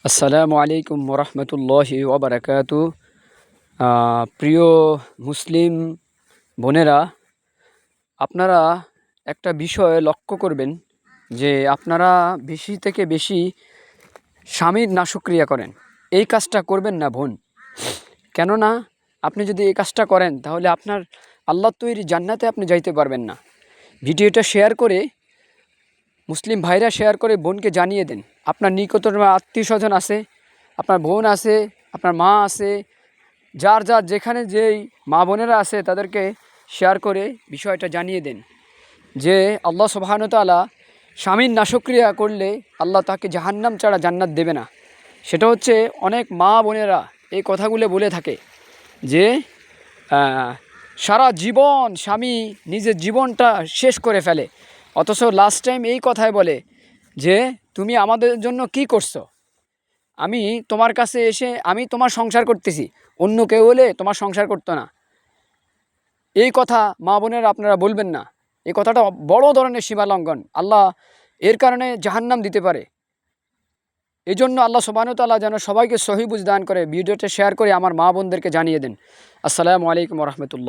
আসসালামু আলাইকুম ওরহমতুল্লাহি ওবরাকাতু। প্রিয় মুসলিম বোনেরা, আপনারা একটা বিষয় লক্ষ্য করবেন যে আপনারা বেশি থেকে বেশি স্বামীর নাশক্রিয়া করেন। এই কাজটা করবেন না বোন। কেননা আপনি যদি এই কাজটা করেন তাহলে আপনার আল্লাহ তৈরি জান্নাতে আপনি যাইতে পারবেন না। ভিডিওটা শেয়ার করে মুসলিম ভাইরা শেয়ার করে বোনকে জানিয়ে দেন। আপনার নিকটতম আত্মীয় স্বজন আছে, আপনার বোন আছে, আপনার মা আছে, যার যেখানে যেই মা বোনেরা আছে তাদেরকে শেয়ার করে বিষয়টা জানিয়ে দেন যে আল্লাহ সুবহানাহু ওয়া তাআলা স্বামীর নাশক্রিয়া করলে আল্লাহ তাকে জাহান্নাম ছাড়া জান্নাত দেবে না। সেটা হচ্ছে অনেক মা বোনেরা এই কথাগুলো বলে থাকে যে সারা জীবন স্বামী নিজের জীবনটা শেষ করে ফেলে, অথচ লাস্ট টাইম এই কথাই বলে যে তুমি আমাদের জন্য কি করছো, আমি তোমার কাছে এসে আমি তোমার সংসার করতেছি, অন্য কেউ হলে তোমার সংসার করতো না। এই কথা মা বোনেরা আপনারা বলবেন না। এই কথাটা বড় ধরনের সীমালঙ্ঘন, আল্লাহ এর কারণে জাহান্নাম দিতে পারে। এই জন্য আল্লাহ সুবহানাহু ওয়া তাআলা যেন সবাইকে সহি বুঝ দান করে। ভিডিওটা শেয়ার করে আমার মা বোনদেরকে জানিয়ে দেন। আসসালামু আলাইকুম ওয়া রাহমাতুল্লাহ।